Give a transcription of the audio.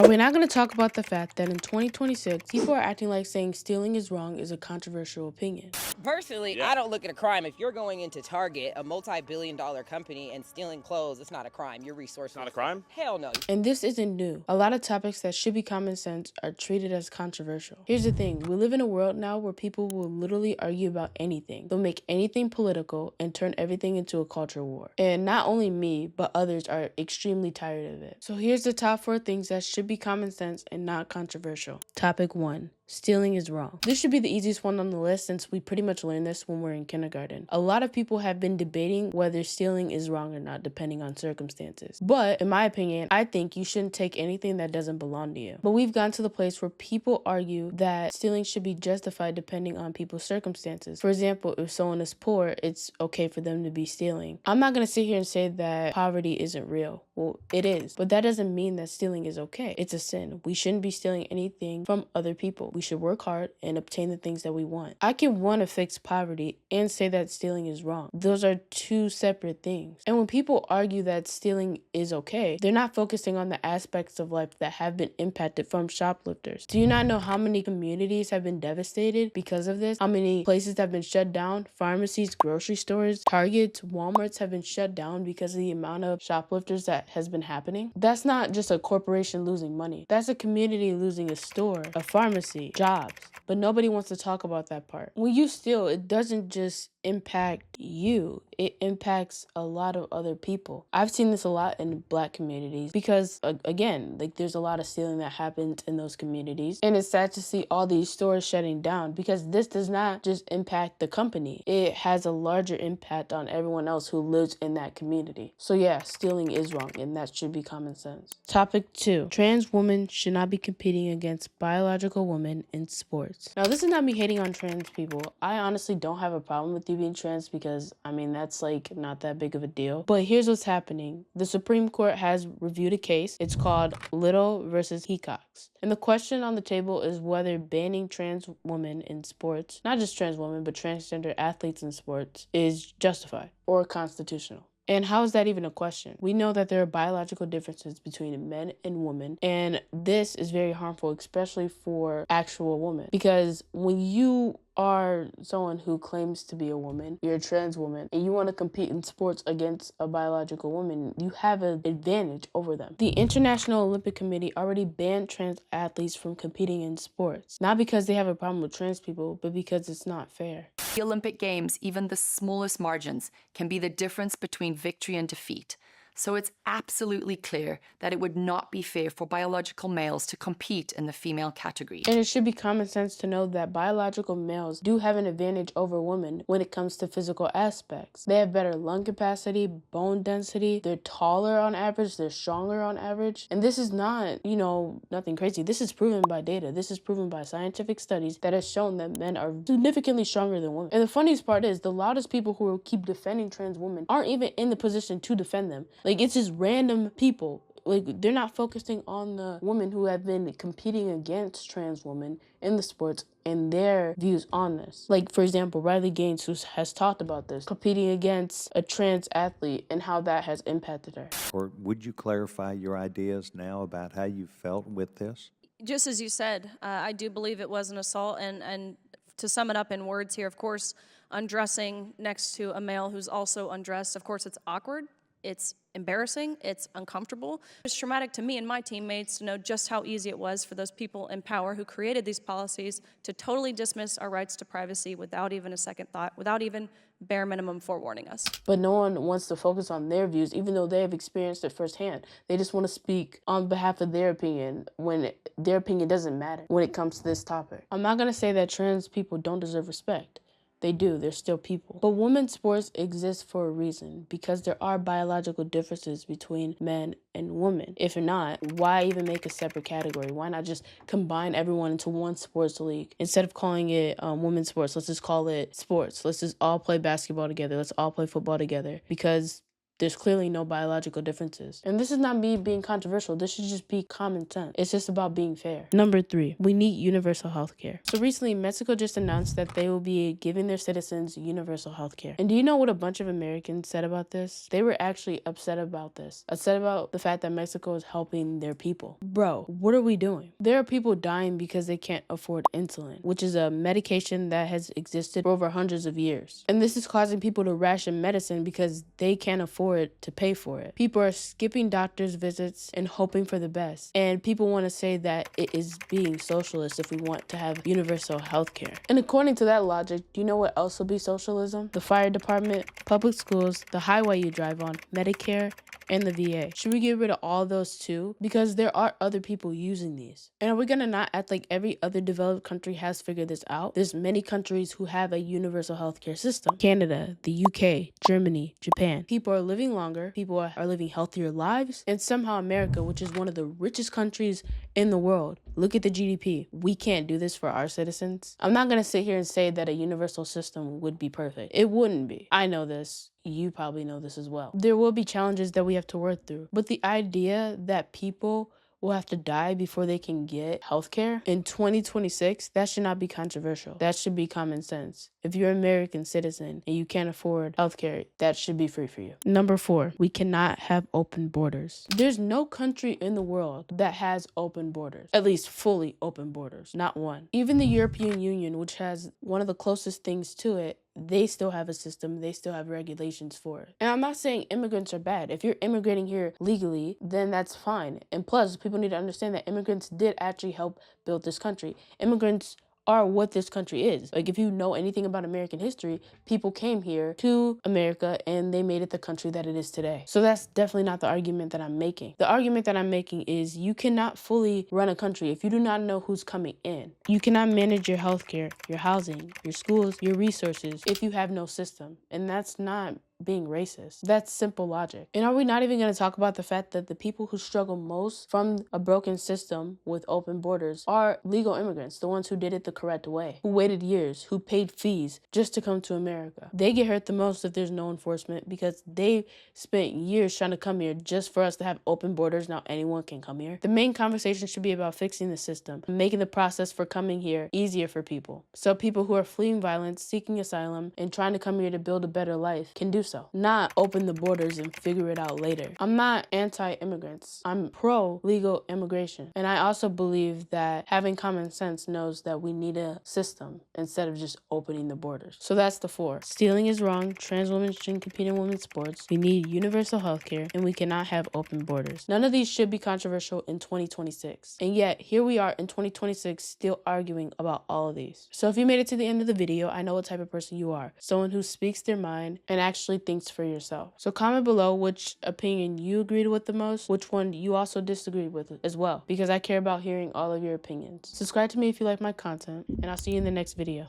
We're not going to talk about the fact that in 2026, people are acting like saying stealing is wrong is a controversial opinion. Personally, I don't look at a crime. If you're going into Target, a multi-billion-dollar company, and stealing clothes, it's not a crime. Your resources. Not a crime? Hell no. And this isn't new. A lot of topics that should be common sense are treated as controversial. Here's the thing. We live in a world now where people will literally argue about anything. They'll make anything political and turn everything into a culture war. And not only me, but others are extremely tired of it. So here's the top 4 things that should be common sense and not controversial. Topic 1. Stealing is wrong. This should be the easiest one on the list since we pretty much learned this when we're in kindergarten. A lot of people have been debating whether stealing is wrong or not depending on circumstances. But in my opinion, I think you shouldn't take anything that doesn't belong to you. But we've gotten to the place where people argue that stealing should be justified depending on people's circumstances. For example, if someone is poor, it's okay for them to be stealing. I'm not going to sit here and say that poverty isn't real. Well, it is. But that doesn't mean that stealing is okay. It's a sin. We shouldn't be stealing anything from other people. We should work hard and obtain the things that we want. I can want to fix poverty and say that stealing is wrong. Those are two separate things. And when people argue that stealing is okay, they're not focusing on the aspects of life that have been impacted from shoplifters. Do you not know how many communities have been devastated because of this? How many places have been shut down? Pharmacies, grocery stores, Targets, Walmarts have been shut down because of the amount of shoplifters that has been happening. That's not just a corporation losing money. That's a community losing a store, a pharmacy, jobs. But nobody wants to talk about that part. When you steal, it doesn't just impact you, it impacts a lot of other people. I've seen this a lot in Black communities because again, like there's a lot of stealing that happens in those communities, and it's sad to see all these stores shutting down because this does not just impact the company, it has a larger impact on everyone else who lives in that community. So yeah, stealing is wrong and that should be common sense. Topic 2. Trans women should not be competing against biological women in sports. Now this is not me hating on trans people. I honestly don't have a problem with you being trans because I mean that's like not that big of a deal. But here's what's happening. The Supreme Court has reviewed a case. It's called Little versus Hecox. And the question on the table is whether banning trans women in sports, not just trans women, but transgender athletes in sports, is justified or constitutional. And how is that even a question? We know that there are biological differences between men and women, and this is very harmful, especially for actual women. Because when you are someone who claims to be a woman, you're a trans woman, and you want to compete in sports against a biological woman, you have an advantage over them. The International Olympic Committee already banned trans athletes from competing in sports, not because they have a problem with trans people, but because it's not fair. The Olympic Games, even the smallest margins can be the difference between victory and defeat. So it's absolutely clear that it would not be fair for biological males to compete in the female category. And it should be common sense to know that biological males do have an advantage over women when it comes to physical aspects. They have better lung capacity, bone density, they're taller on average, they're stronger on average. And this is not, nothing crazy. This is proven by data. This is proven by scientific studies that has shown that men are significantly stronger than women. And the funniest part is the loudest people who keep defending trans women aren't even in the position to defend them. Like, it's just random people. Like, they're not focusing on the women who have been competing against trans women in the sports and their views on this. Like, for example, Riley Gaines, who has talked about this, competing against a trans athlete and how that has impacted her. Or would you clarify your ideas now about how you felt with this? Just as you said, I do believe it was an assault, and to sum it up in words here, of course, undressing next to a male who's also undressed, of course, it's awkward. It's embarrassing, it's uncomfortable. It's traumatic to me and my teammates to know just how easy it was for those people in power who created these policies to totally dismiss our rights to privacy without even a second thought, without even bare minimum forewarning us. But no one wants to focus on their views, even though they have experienced it firsthand. They just want to speak on behalf of their opinion when their opinion doesn't matter when it comes to this topic. I'm not going to say that trans people don't deserve respect. They do, they're still people. But women's sports exist for a reason, because there are biological differences between men and women. If not, why even make a separate category? Why not just combine everyone into one sports league? Instead of calling it women's sports, let's just call it sports. Let's just all play basketball together. Let's all play football together. Because there's clearly no biological differences. And this is not me being controversial. This should just be common sense. It's just about being fair. Number 3, we need universal health care. So recently, Mexico just announced that they will be giving their citizens universal health care. And do you know what a bunch of Americans said about this? They were actually upset about this. Upset about the fact that Mexico is helping their people. Bro, what are we doing? There are people dying because they can't afford insulin, which is a medication that has existed for over hundreds of years. And this is causing people to ration medicine because they can't afford to pay for it. People are skipping doctor's visits and hoping for the best. And people want to say that it is being socialist if we want to have universal health care. And according to that logic, do you know what else will be socialism? The fire department, public schools, the highway you drive on, Medicare, and the VA. Should we get rid of all those too? Because there are other people using these. And are we gonna not act like every other developed country has figured this out? There's many countries who have a universal healthcare system. Canada, the UK, Germany, Japan. People are living longer, people are living healthier lives, and somehow America, which is one of the richest countries in the world, look at the GDP. We can't do this for our citizens. I'm not gonna sit here and say that a universal system would be perfect. It wouldn't be. I know this. You probably know this as well. There will be challenges that we have to work through. But the idea that people will have to die before they can get healthcare in 2026, that should not be controversial. That should be common sense. If you're an American citizen and you can't afford healthcare, that should be free for you. Number 4, we cannot have open borders. There's no country in the world that has open borders, at least fully open borders, not one. Even the European Union, which has one of the closest things to it, they still have a system, they still have regulations for it. And I'm not saying immigrants are bad. If you're immigrating here legally, then that's fine. And plus, people need to understand that immigrants did actually help build this country. Immigrants are what this country is. Like, if you know anything about American history, people came here to America and they made it the country that it is today. So that's definitely not the argument that I'm making. The argument that I'm making is you cannot fully run a country if you do not know who's coming in. You cannot manage your healthcare, your housing, your schools, your resources if you have no system. And that's not being racist. That's simple logic. And are we not even going to talk about the fact that the people who struggle most from a broken system with open borders are legal immigrants, the ones who did it the correct way, who waited years, who paid fees just to come to America. They get hurt the most if there's no enforcement because they spent years trying to come here just for us to have open borders. Now anyone can come here. The main conversation should be about fixing the system, making the process for coming here easier for people. So people who are fleeing violence, seeking asylum, and trying to come here to build a better life can do so, not open the borders and figure it out later. I'm not anti-immigrants. I'm pro-legal immigration. And I also believe that having common sense knows that we need a system instead of just opening the borders. So that's the 4. Stealing is wrong. Trans women shouldn't compete in women's sports. We need universal health care, and we cannot have open borders. None of these should be controversial in 2026. And yet, here we are in 2026 still arguing about all of these. So if you made it to the end of the video, I know what type of person you are. Someone who speaks their mind and actually thinks for yourself. So comment below which opinion you agreed with the most, which one you also disagreed with as well, because I care about hearing all of your opinions. Subscribe to me if you like my content, and I'll see you in the next video.